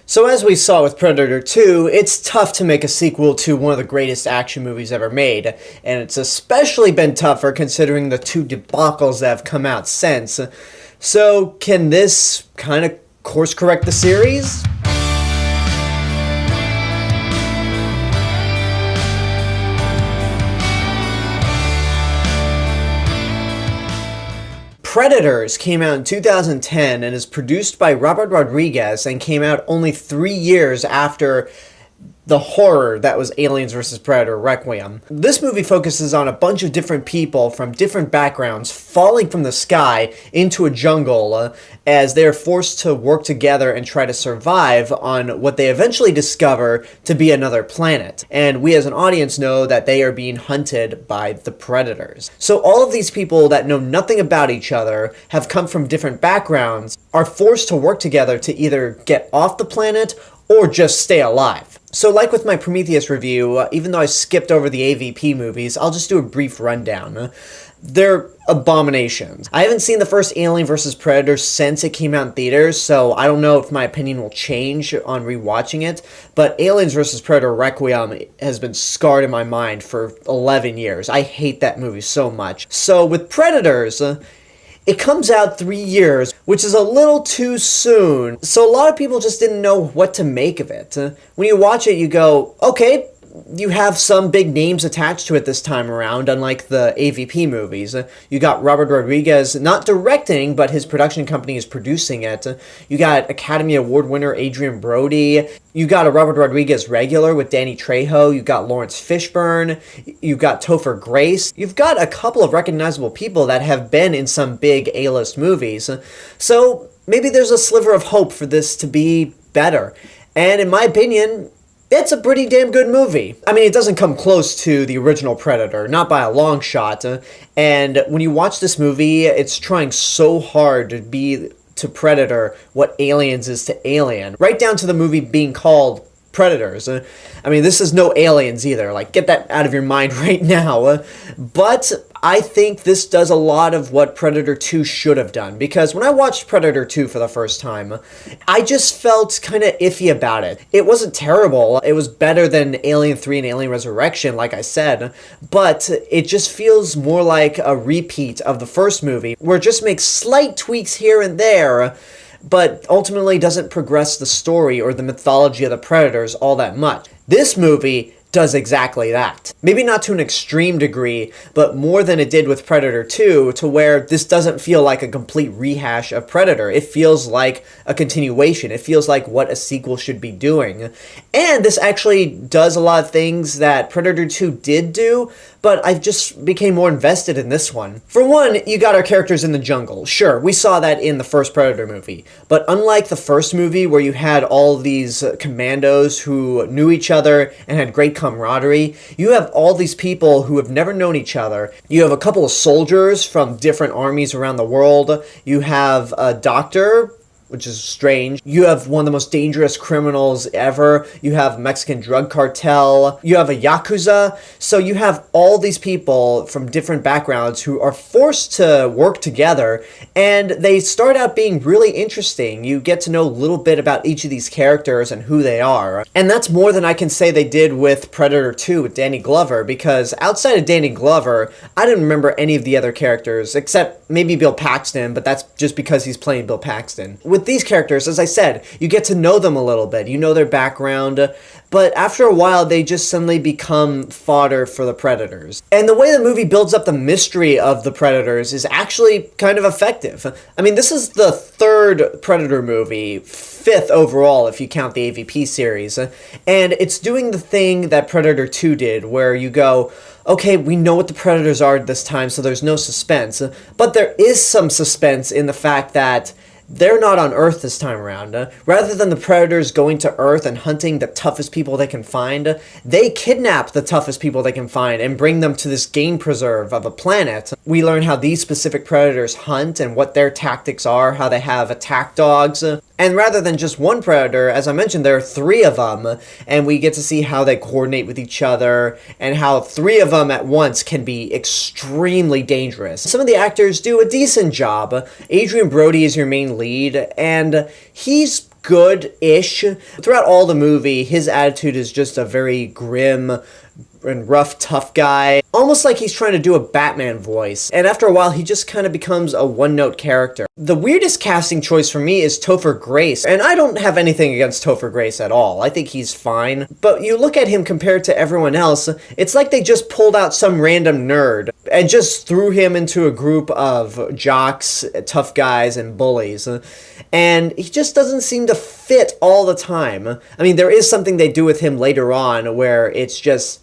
So as we saw with Predator 2, it's tough to make a sequel to one of the greatest action movies ever made, and it's especially been tougher considering the two debacles that have come out since. So can this kind of course correct the series? Predators came out in 2010 and is produced by Robert Rodriguez and came out only 3 years after the horror that was Aliens vs. Predator Requiem. This movie focuses on a bunch of different people from different backgrounds falling from the sky into a jungle as they are forced to work together and try to survive on what they eventually discover to be another planet. And we as an audience know that they are being hunted by the Predators. So all of these people that know nothing about each other, have come from different backgrounds, are forced to work together to either get off the planet or just stay alive. So like with my Prometheus review, even though I skipped over the AVP movies, I'll just do a brief rundown. They're abominations. I haven't seen the first Alien vs. Predator since it came out in theaters, so I don't know if my opinion will change on rewatching it, but Aliens vs. Predator Requiem has been scarred in my mind for 11 years. I hate that movie so much. So with Predators, it comes out 3 years, which is a little too soon, so a lot of people just didn't know what to make of it. When you watch it, you go, okay, you have some big names attached to it this time around, unlike the AVP movies. You got Robert Rodriguez not directing, but his production company is producing it. You got Academy Award winner Adrien Brody. You got a Robert Rodriguez regular with Danny Trejo. You got Laurence Fishburne. You got Topher Grace. You've got a couple of recognizable people that have been in some big A-list movies. So maybe there's a sliver of hope for this to be better. And in my opinion, it's a pretty damn good movie. I mean, it doesn't come close to the original Predator, not by a long shot. And when you watch this movie, it's trying so hard to be to Predator what Aliens is to Alien. Right down to the movie being called Predators. I mean, this is no Aliens either. Like, get that out of your mind right now. But I think this does a lot of what Predator 2 should have done. Because when I watched Predator 2 for the first time, I just felt kind of iffy about it. It wasn't terrible. It was better than Alien 3 and Alien Resurrection, like I said. But it just feels more like a repeat of the first movie, where it just makes slight tweaks here and there, but ultimately doesn't progress the story or the mythology of the Predators all that much. This movie does exactly that. Maybe not to an extreme degree, but more than it did with Predator 2, to where this doesn't feel like a complete rehash of Predator. It feels like a continuation. It feels like what a sequel should be doing. And this actually does a lot of things that Predator 2 did do, but I just became more invested in this one. For one, you got our characters in the jungle. Sure, we saw that in the first Predator movie, but unlike the first movie where you had all these commandos who knew each other and had great camaraderie, you have all these people who have never known each other. You have a couple of soldiers from different armies around the world. You have a doctor, which is strange. You have one of the most dangerous criminals ever. You have a Mexican drug cartel. You have a Yakuza. So you have all these people from different backgrounds who are forced to work together, and they start out being really interesting. You get to know a little bit about each of these characters and who they are. And that's more than I can say they did with Predator 2 with Danny Glover, because outside of Danny Glover, I didn't remember any of the other characters, except maybe Bill Paxton, but that's just because he's playing Bill Paxton. With these characters, as I said, you get to know them a little bit. You know their background, but after a while, they just suddenly become fodder for the Predators. And the way the movie builds up the mystery of the Predators is actually kind of effective. I mean, this is the third Predator movie, fifth overall if you count the AVP series, and it's doing the thing that Predator 2 did, where you go, okay, we know what the Predators are this time, so there's no suspense, but there is some suspense in the fact that they're not on Earth this time around. Rather than the Predators going to Earth and hunting the toughest people they can find, they kidnap the toughest people they can find and bring them to this game preserve of a planet. We learn how these specific Predators hunt and what their tactics are, how they have attack dogs. And rather than just one Predator, as I mentioned, there are 3 of them, and we get to see how they coordinate with each other, and how 3 of them at once can be extremely dangerous. Some of the actors do a decent job. Adrien Brody is your main lead, and he's good-ish. Throughout all the movie, his attitude is just a very grim and rough, tough guy. Almost like he's trying to do a Batman voice. And after a while, he just kind of becomes a one-note character. The weirdest casting choice for me is Topher Grace. And I don't have anything against Topher Grace at all. I think he's fine. But you look at him compared to everyone else, it's like they just pulled out some random nerd and just threw him into a group of jocks, tough guys, and bullies. And he just doesn't seem to fit all the time. I mean, there is something they do with him later on where it's just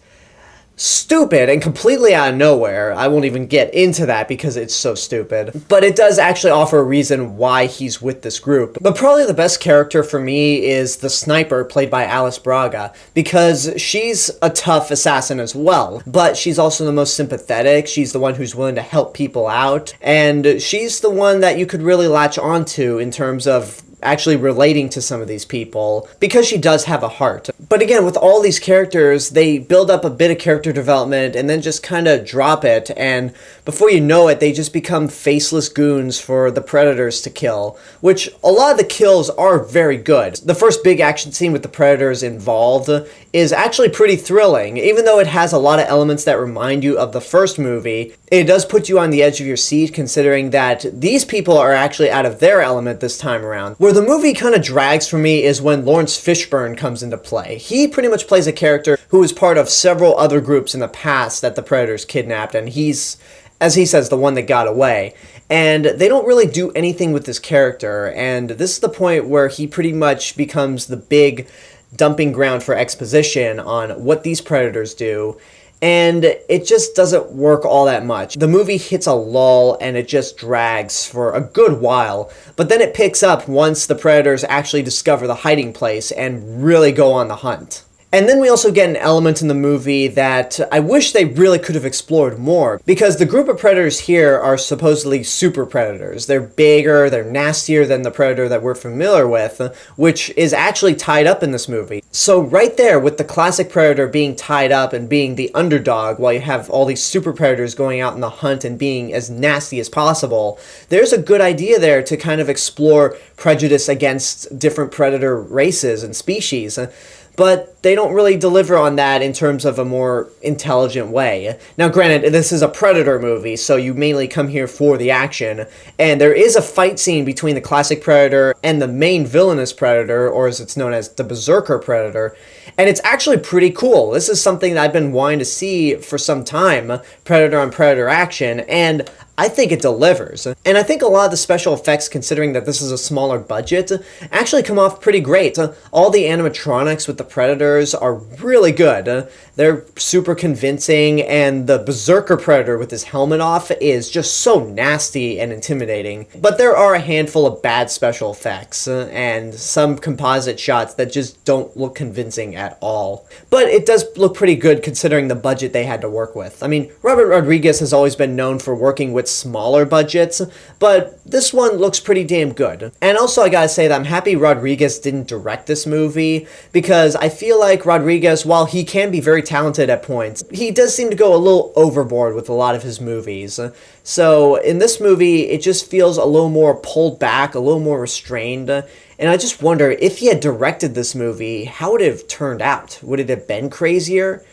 stupid and completely out of nowhere. I won't even get into that because it's so stupid. But it does actually offer a reason why he's with this group. But probably the best character for me is the sniper played by Alice Braga, because she's a tough assassin as well, but she's also the most sympathetic. She's the one who's willing to help people out, and she's the one that you could really latch onto in terms of actually relating to some of these people, because she does have a heart. But again, with all these characters, they build up a bit of character development and then just kind of drop it, and before you know it, they just become faceless goons for the Predators to kill, which a lot of the kills are very good. The first big action scene with the Predators involved is actually pretty thrilling. Even though it has a lot of elements that remind you of the first movie, it does put you on the edge of your seat, considering that these people are actually out of their element this time around. Where the movie kind of drags for me is when Laurence Fishburne comes into play. He pretty much plays a character who was part of several other groups in the past that the Predators kidnapped, and he's, as he says, the one that got away. And they don't really do anything with this character, and this is the point where he pretty much becomes the big dumping ground for exposition on what these Predators do, and it just doesn't work all that much. The movie hits a lull and it just drags for a good while, but then it picks up once the Predators actually discover the hiding place and really go on the hunt. And then we also get an element in the movie that I wish they really could have explored more, because the group of predators here are supposedly super predators. They're bigger, they're nastier than the predator that we're familiar with, which is actually tied up in this movie. So right there, with the classic predator being tied up and being the underdog, while you have all these super predators going out in the hunt and being as nasty as possible, there's a good idea there to kind of explore prejudice against different predator races and species. But they don't really deliver on that in terms of a more intelligent way. Now, granted, this is a Predator movie, so you mainly come here for the action, and there is a fight scene between the classic Predator and the main villainous Predator, or as it's known as the Berserker Predator, and it's actually pretty cool. This is something that I've been wanting to see for some time, Predator on Predator action, and I think it delivers. And I think a lot of the special effects, considering that this is a smaller budget, actually come off pretty great. All the animatronics with the Predators are really good. They're super convincing, and the Berserker Predator with his helmet off is just so nasty and intimidating. But there are a handful of bad special effects, and some composite shots that just don't look convincing at all. But it does look pretty good considering the budget they had to work with. I mean, Robert Rodriguez has always been known for working with smaller budgets, but this one looks pretty damn good. And also, I gotta say that I'm happy Rodriguez didn't direct this movie, because I feel like Rodriguez, while he can be very talented at points, he does seem to go a little overboard with a lot of his movies. So in this movie, it just feels a little more pulled back, a little more restrained, and I just wonder, if he had directed this movie, how would it have turned out? Would it have been crazier?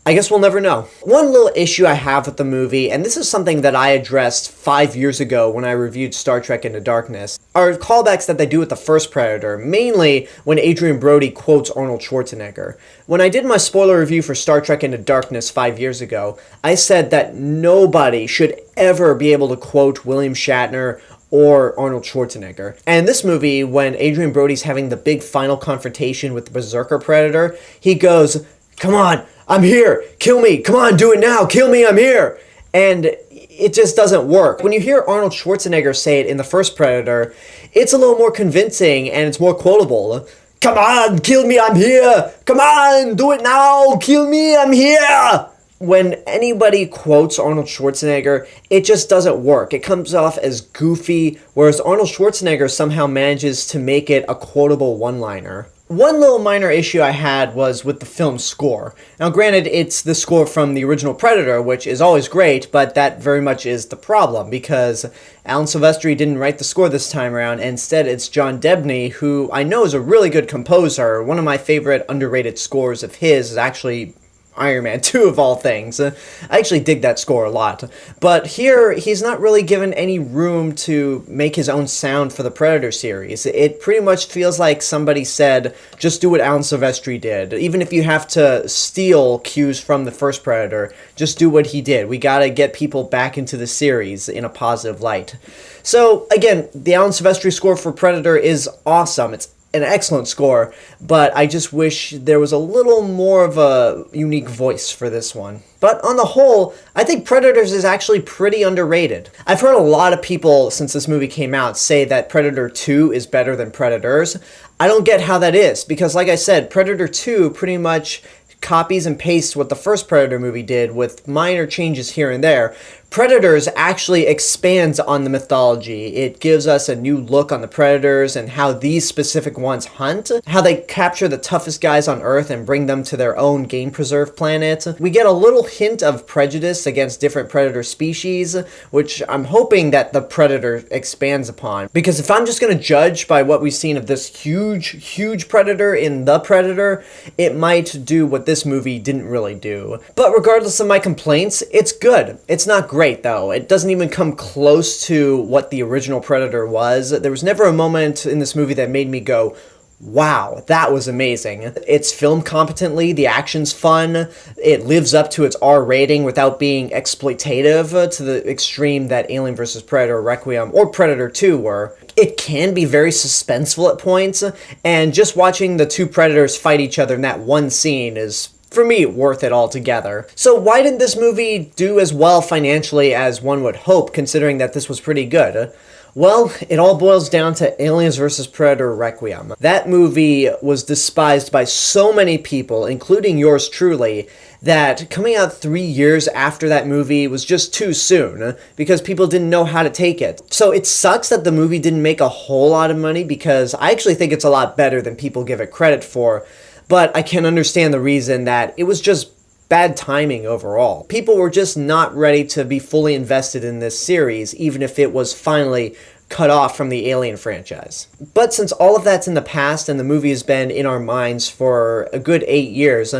I guess we'll never know. One little issue I have with the movie, and this is something that I addressed 5 years ago when I reviewed Star Trek Into Darkness, are callbacks that they do with the first Predator, mainly when Adrien Brody quotes Arnold Schwarzenegger. When I did my spoiler review for Star Trek Into Darkness 5 years ago, I said that nobody should ever be able to quote William Shatner or Arnold Schwarzenegger. And in this movie, when Adrien Brody's having the big final confrontation with the Berserker Predator, he goes, "Come on, I'm here, kill me, come on, do it now, kill me, I'm here." And it just doesn't work. When you hear Arnold Schwarzenegger say it in the first Predator, it's a little more convincing and it's more quotable. "Come on, kill me, I'm here, come on, do it now, kill me, I'm here." When anybody quotes Arnold Schwarzenegger, it just doesn't work. It comes off as goofy, whereas Arnold Schwarzenegger somehow manages to make it a quotable one-liner. One little minor issue I had was with the film's score. Now granted, it's the score from the original Predator, which is always great, but that very much is the problem, because Alan Silvestri didn't write the score this time around, and instead it's John Debney, who I know is a really good composer. One of my favorite underrated scores of his is actually Iron Man 2 of all things. I actually dig that score a lot. But here, he's not really given any room to make his own sound for the Predator series. It pretty much feels like somebody said, just do what Alan Silvestri did. Even if you have to steal cues from the first Predator, just do what he did. We gotta get people back into the series in a positive light. So, again, the Alan Silvestri score for Predator is awesome. It's an excellent score, but I just wish there was a little more of a unique voice for this one. But on the whole, I think Predators is actually pretty underrated. I've heard a lot of people since this movie came out say that Predator 2 is better than Predators. I don't get how that is, because like I said, Predator 2 pretty much copies and pastes what the first Predator movie did with minor changes here and there. Predators actually expands on the mythology. It gives us a new look on the Predators and how these specific ones hunt, how they capture the toughest guys on Earth and bring them to their own game preserve planet. We get a little hint of prejudice against different Predator species, which I'm hoping that the Predator expands upon. Because if I'm just going to judge by what we've seen of this huge Predator in The Predator, it might do what this movie didn't really do. But regardless of my complaints, it's good. It's not great, though. It doesn't even come close to what the original Predator was. There was never a moment in this movie that made me go, wow, that was amazing. It's filmed competently, the action's fun, it lives up to its R rating without being exploitative to the extreme that Alien vs. Predator Requiem or Predator 2 were. It can be very suspenseful at points, and just watching the two Predators fight each other in that one scene is, for me, worth it altogether. So why didn't this movie do as well financially as one would hope, considering that this was pretty good? Well, it all boils down to Aliens vs. Predator Requiem. That movie was despised by so many people, including yours truly, that coming out 3 years after that movie was just too soon, because people didn't know how to take it. So it sucks that the movie didn't make a whole lot of money, because I actually think it's a lot better than people give it credit for, but I can understand the reason that it was just bad timing overall. People were just not ready to be fully invested in this series, even if it was finally cut off from the Alien franchise. But since all of that's in the past and the movie has been in our minds for a good 8 years,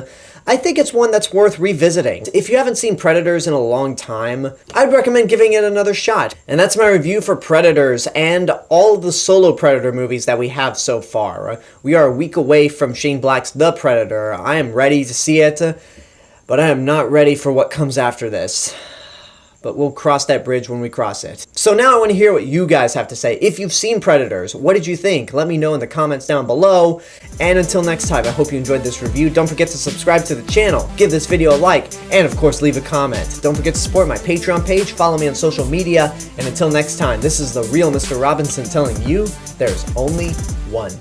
I think it's one that's worth revisiting. If you haven't seen Predators in a long time, I'd recommend giving it another shot. And that's my review for Predators and all of the solo Predator movies that we have so far. We are a week away from Shane Black's The Predator. I am ready to see it, but I am not ready for what comes after this. But we'll cross that bridge when we cross it. So now I want to hear what you guys have to say. If you've seen Predators, what did you think? Let me know in the comments down below. And until next time, I hope you enjoyed this review. Don't forget to subscribe to the channel, give this video a like, and of course leave a comment. Don't forget to support my Patreon page, follow me on social media, and until next time, this is the real Mr. Robinson telling you there's only one.